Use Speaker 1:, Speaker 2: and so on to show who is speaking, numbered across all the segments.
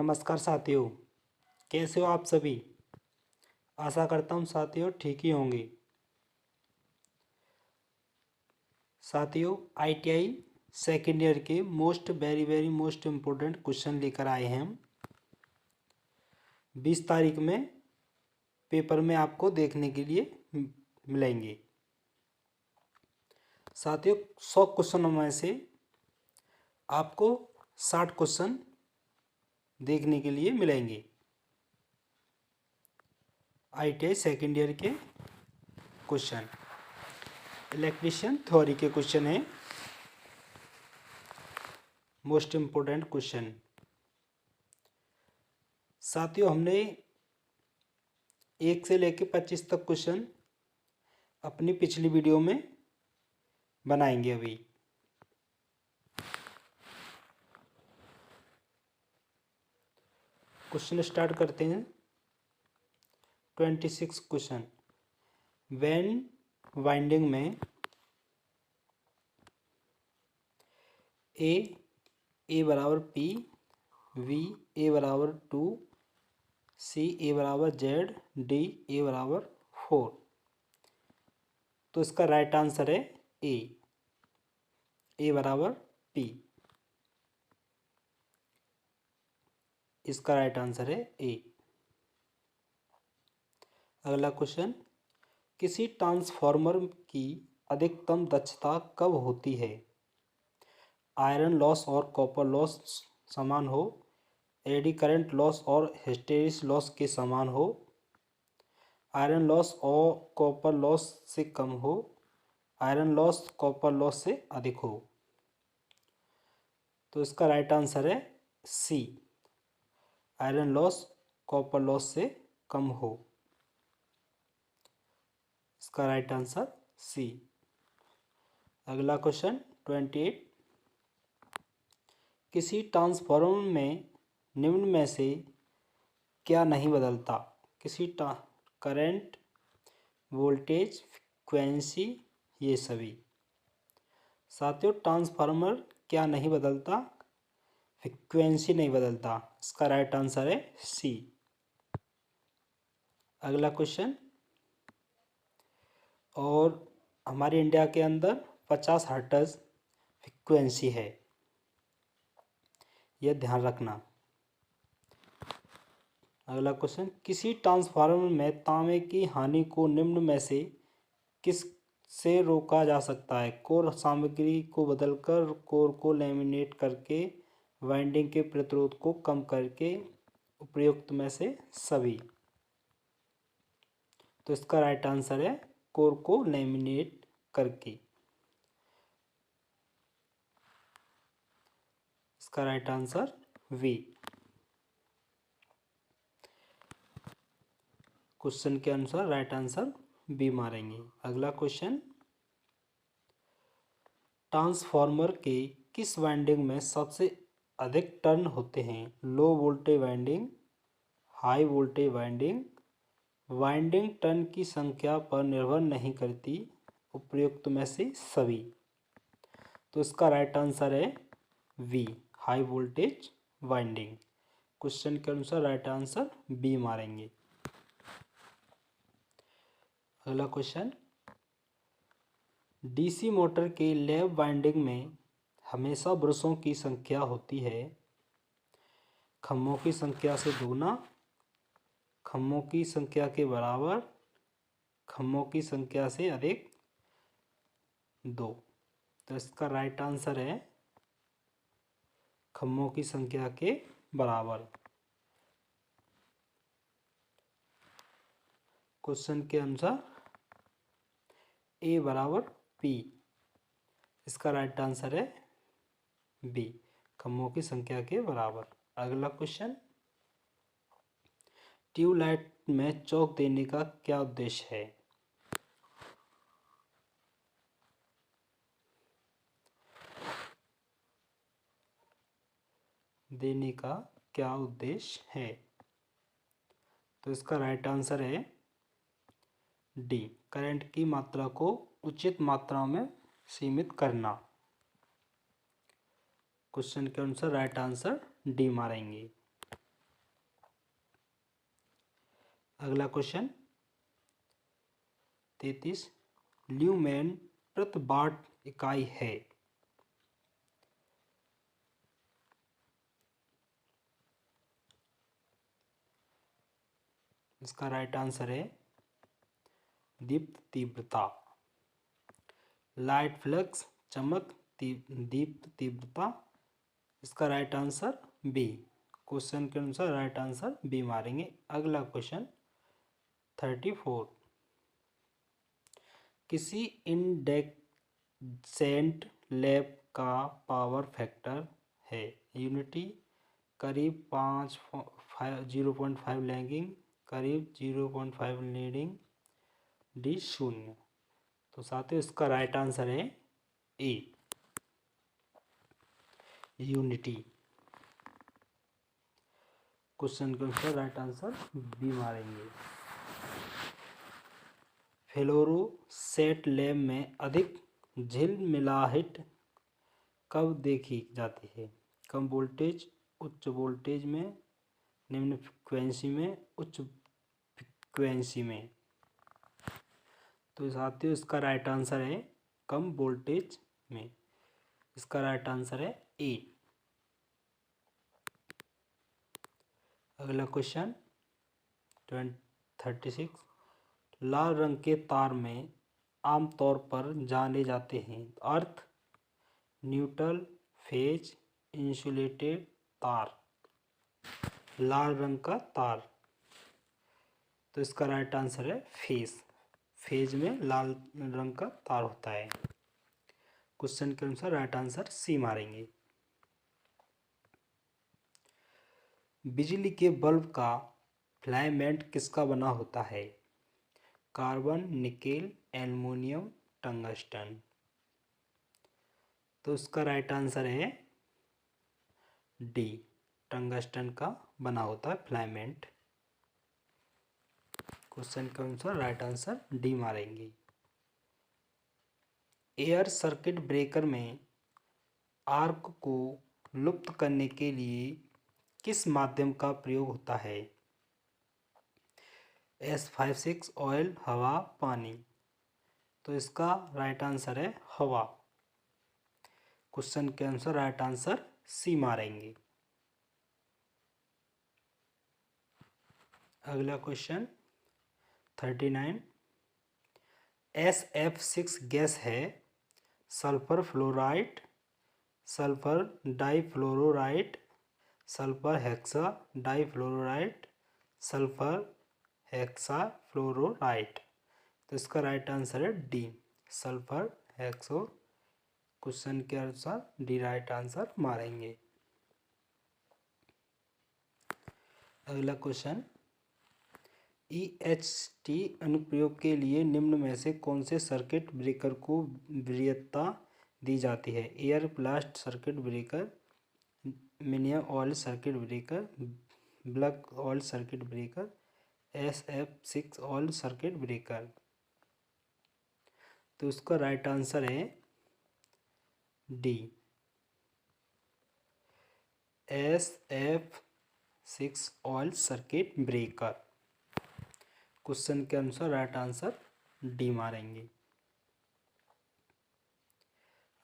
Speaker 1: नमस्कार साथियों, कैसे हो आप सभी। आशा करता हूँ साथियों ठीक ही होंगे। साथियों, आईटीआई सेकेंड ईयर के वेरी मोस्ट इम्पोर्टेंट क्वेश्चन लेकर आए हैं हम। 20 तारीख में पेपर में आपको देखने के लिए मिलेंगे। साथियों, 100 क्वेश्चनों में से आपको 60 क्वेश्चन देखने के लिए मिलेंगे। आईटीआई सेकेंड ईयर के क्वेश्चन, इलेक्ट्रीशियन थ्योरी के क्वेश्चन है, मोस्ट इम्पोर्टेंट क्वेश्चन। साथियों, हमने 1 से लेकर 25 तक क्वेश्चन अपनी पिछली वीडियो में बनाएंगे। अभी क्वेश्चन स्टार्ट करते हैं। 26 क्वेश्चन। व्हेन वाइंडिंग में ए बराबर पी, वी ए बराबर 2, सी ए बराबर जेड, डी ए बराबर 4, तो इसका राइट आंसर है ए बराबर पी। इसका राइट आंसर है ए। अगला क्वेश्चन, किसी ट्रांसफार्मर की अधिकतम दक्षता कब होती है? आयरन लॉस और कॉपर लॉस समान हो, एडी करंट लॉस और हिस्टेरिस लॉस के समान हो, आयरन लॉस और कॉपर लॉस से कम हो, आयरन लॉस कॉपर लॉस से अधिक हो। तो इसका राइट आंसर है सी, आयरन लॉस कॉपर लॉस से कम हो। इसका राइट आंसर सी। अगला क्वेश्चन 28, किसी ट्रांसफार्मर में निम्न में से क्या नहीं बदलता? किसी करंट, वोल्टेज, फ्रीक्वेंसी, ये सभी। साथियों, ट्रांसफार्मर क्या नहीं बदलता? फ्रीक्वेंसी नहीं बदलता। इसका राइट आंसर है सी। अगला क्वेश्चन, और हमारे इंडिया के अंदर 50 हर्ट्ज फ्रीक्वेंसी है, यह ध्यान रखना। अगला क्वेश्चन, किसी ट्रांसफार्मर में तांबे की हानि को निम्न में से किस से रोका जा सकता है? कोर सामग्री को बदलकर, कोर को लैमिनेट करके, वाइंडिंग के प्रतिरोध को कम करके, उपयुक्त में से सभी। तो इसका राइट आंसर है कोर को लैमिनेट करके। इसका राइट आंसर वी। क्वेश्चन के अनुसार राइट आंसर बी मारेंगे। अगला क्वेश्चन, ट्रांसफार्मर के किस वाइंडिंग में सबसे अधिक टर्न होते हैं? Low voltage winding, high voltage winding, winding turn की संख्या पर निर्भर नहीं करती, उपयुक्त में से सभी। तो इसका राइट आंसर है V, high voltage winding. Question के अनुसार राइट आंसर बी मारेंगे। अगला क्वेश्चन, डीसी मोटर के लैप वाइंडिंग में हमेशा ब्रशों की संख्या होती है खम्भों की संख्या से दोगुना, खम्भों की संख्या के बराबर, खम्भों की संख्या से अधिक, 2। तो इसका राइट आंसर है खम्भों की संख्या के बराबर। क्वेश्चन के अनुसार ए बराबर पी। इसका राइट आंसर है बी, खम्भों की संख्या के बराबर। अगला क्वेश्चन, ट्यूबलाइट में चौक देने का क्या उद्देश्य है? देने का क्या उद्देश्य है? तो इसका राइट आंसर है डी, करंट की मात्रा को उचित मात्रा में सीमित करना। क्वेश्चन के अनुसार राइट आंसर डी मारेंगे। अगला क्वेश्चन 33, ल्यूमेन प्रति वाट इकाई है। इसका राइट आंसर है दीप्त तीव्रता। लाइट फ्लक्स चमक दीप्त तीव्रता। इसका राइट आंसर बी। क्वेश्चन के अनुसार राइट आंसर बी मारेंगे। अगला क्वेश्चन 34, किसी इंडेक्सेंट लैब का पावर फैक्टर है। यूनिटी करीब 0.5 लैगिंग, करीब 0.5 लीडिंग, डी 0। तो साथियों इसका राइट आंसर है ए, यूनिटी। क्वेश्चन के अनुसार राइट आंसर बी मारेंगे। फ्लोरोसेंट लैंप में अधिक झिलमिलाहट कब देखी जाती है। कम वोल्टेज, उच्च वोल्टेज में, निम्न फ्रिक्वेंसी में, उच्च फ्रिक्वेंसी में। तो साथियों इसका राइट आंसर है कम वोल्टेज में। इसका राइट आंसर है ए। अगला क्वेश्चन 36, लाल रंग के तार में आमतौर पर जाने जाते हैं अर्थ, न्यूट्रल, फेज, इंसुलेटेड तार। लाल रंग का तार, तो इसका राइट आंसर है फेज। फेज में लाल रंग का तार होता है। क्वेश्चन के अनुसार राइट आंसर सी मारेंगे। बिजली के बल्ब का फिलामेंट किसका बना होता है। Carbon, nickel, aluminium, tungsten. तो इसका राइट आंसर है डी, टंगस्टन का बना होता है फिलामेंट। क्वेश्चन के अनुसार राइट आंसर डी मारेंगे। एयर सर्किट ब्रेकर में आर्क को लुप्त करने के लिए किस माध्यम का प्रयोग होता है। S56 ऑयल, हवा, पानी। तो इसका राइट आंसर है हवा। क्वेश्चन के अनुसार राइट आंसर सी मारेंगे। अगला क्वेश्चन 39, SF6 गैस है sulphur fluoride, sulphur difluoride, sulphur hexa difluoride, sulphur hexa fluoride. तो इसका राइट आंसर है डी, सल्फर हेक्सो। क्वेश्चन के अनुसार डी राइट आंसर मारेंगे। अगला क्वेश्चन EHT अनुप्रयोग के लिए निम्न में से कौन से सर्किट ब्रेकर को वरीयता दी जाती है। Air blast circuit breaker, minimum oil circuit breaker, black oil circuit breaker, SF6 oil circuit breaker. तो इसका राइट आंसर है D, SF6 oil circuit breaker. Question के अनुसार राइट आंसर डी मारेंगे।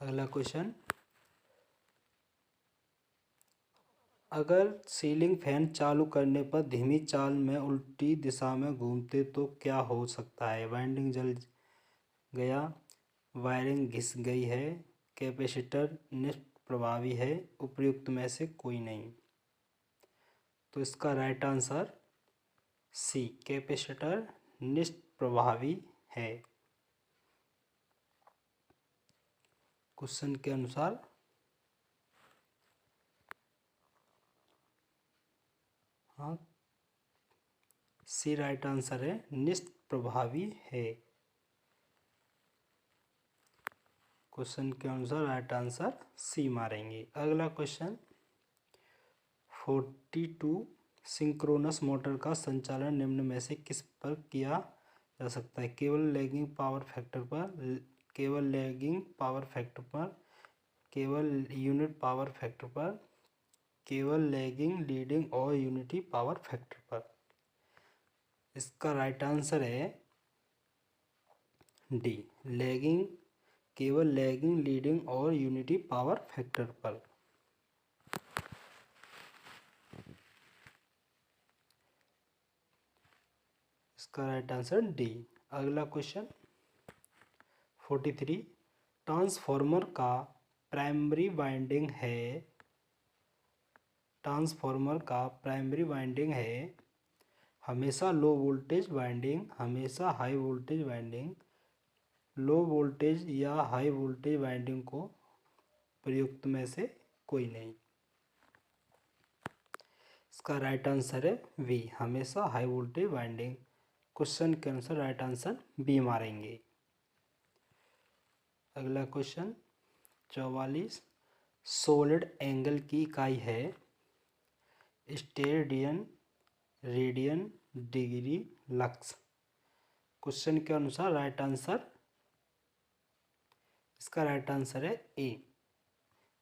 Speaker 1: अगला क्वेश्चन, अगर सीलिंग फैन चालू करने पर धीमी चाल में उल्टी दिशा में घूमते तो क्या हो सकता है। वाइंडिंग जल गया, वायरिंग घिस गई है, कैपेसिटर निष्प्रभावी है, उपयुक्त में से कोई नहीं। तो इसका राइट आंसर सी, कैपेसिटर निष्प्रभावी है। क्वेश्चन के अनुसार हाँ सी राइट आंसर है, निष्प्रभावी है। क्वेश्चन के अनुसार राइट आंसर सी मारेंगे। अगला क्वेश्चन 42, सिंक्रोनस मोटर का संचालन निम्न में से किस पर किया जा सकता है। केवल लैगिंग पावर फैक्टर पर, केवल लैगिंग पावर फैक्टर पर, केवल यूनिट पावर फैक्टर पर, केवल लैगिंग, लीडिंग और यूनिटी पावर फैक्टर पर। इसका राइट आंसर है डी, लैगिंग, केवल लैगिंग, लीडिंग और यूनिटी पावर फैक्टर पर। इसका राइट आंसर डी। अगला क्वेश्चन 43, ट्रांसफार्मर का प्राइमरी वाइंडिंग है, ट्रांसफार्मर का प्राइमरी वाइंडिंग है हमेशा लो वोल्टेज वाइंडिंग, हमेशा high voltage winding, low voltage या हाई वोल्टेज वाइंडिंग को प्रयुक्त में से कोई नहीं। इसका राइट आंसर है बी, हमेशा हाई वोल्टेज वाइंडिंग। क्वेश्चन के अनुसार राइट आंसर बी मारेंगे। अगला क्वेश्चन 44, सॉलिड एंगल की इकाई है steradian, radian, degree, lux. Question के अनुसार राइट आंसर, इसका राइट आंसर है ए,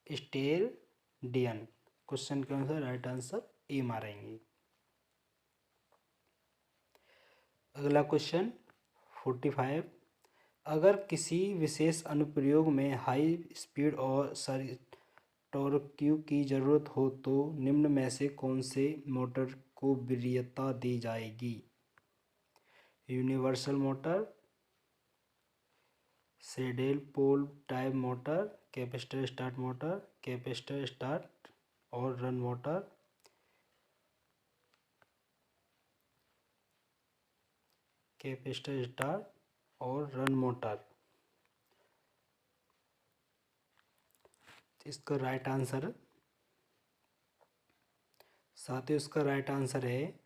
Speaker 1: स्टेरेडियन। क्वेश्चन के अनुसार राइट आंसर ए मारेंगे। अगला क्वेश्चन 45, अगर किसी विशेष अनुप्रयोग में हाई स्पीड और टॉर्क की जरूरत हो तो निम्न में से कौन से मोटर को वरीयता दी जाएगी? Universal motor, saddle pole type motor, capacitor start motor, capacitor start और रन मोटर, कैपेसिटर स्टार्ट और रन मोटर। इसका राइट आंसर, साथियों इसका राइट आंसर है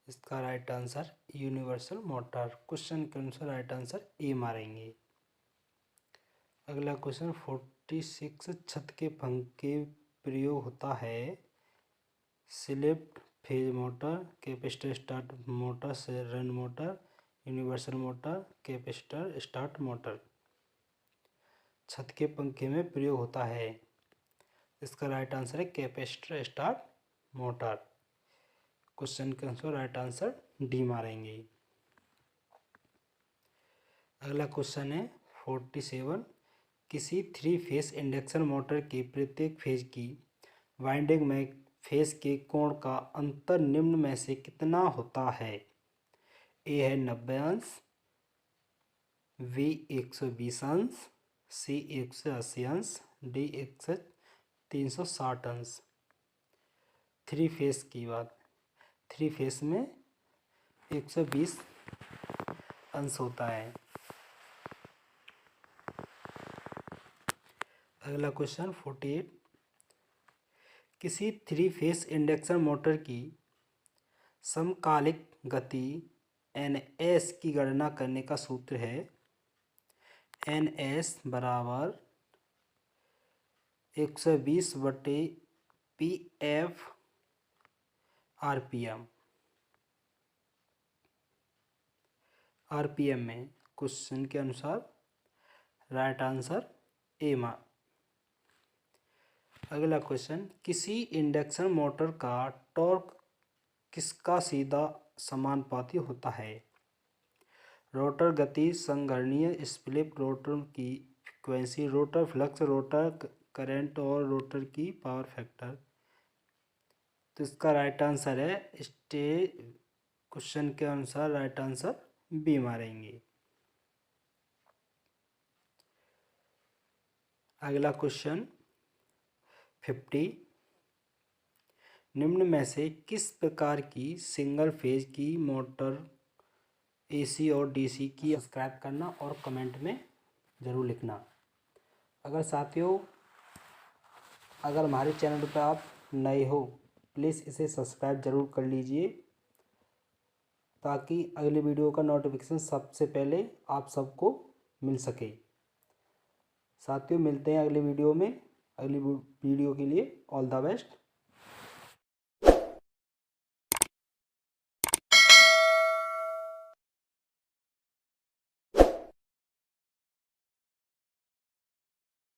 Speaker 1: इसका right answer universal motor. Question के अनुसार राइट आंसर ए मारेंगे। अगला क्वेश्चन 46, छत के पंखे प्रयोग होता है slip phase motor, capacitor start motor से run motor, universal motor, capacitor start motor. छत के पंखे में प्रयोग होता है, इसका राइट आंसर है कैपेसिटर स्टार्ट मोटर। क्वेश्चन के अनुसार राइट आंसर डी मारेंगे। अगला क्वेश्चन है 47, किसी 3 फेज इंडक्शन मोटर के प्रत्येक फेज की वाइंडिंग में फेज के कोण का अंतर निम्न में से कितना होता है? ए है 90 अंश, बी 120 अंश, सी 180 अंश, डी 360 अंश। 3 फेज की बात, 3 फेज में 120 अंश होता है। अगला क्वेश्चन 48, किसी 3 फेज इंडक्शन मोटर की समकालिक गति NS की गणना करने का सूत्र है NS बराबर 120/PF RPM में। क्वेश्चन के अनुसार राइट आंसर ए मा। अगला क्वेश्चन, किसी इंडक्शन मोटर का टॉर्क किसका सीधा समानुपाती होता है? रोटर गति, संघननीय स्लिप, रोटर की frequency, rotor flux, rotor current और रोटर की पावर फैक्टर। तो इसका राइट आंसर है क्वेश्चन के अनुसार राइट आंसर बी मारेंगे। अगला क्वेश्चन 50, निम्न में से किस प्रकार की सिंगल फेज की मोटर AC और DC की? सब्सक्राइब करना और कमेंट में ज़रूर लिखना। अगर साथियों, अगर हमारे चैनल पर आप नए हो प्लीज़ इसे सब्सक्राइब ज़रूर कर लीजिए ताकि अगली वीडियो का नोटिफिकेशन सबसे पहले आप सबको मिल सके। साथियों मिलते हैं अगली वीडियो में। अगली वीडियो के लिए ऑल द बेस्ट।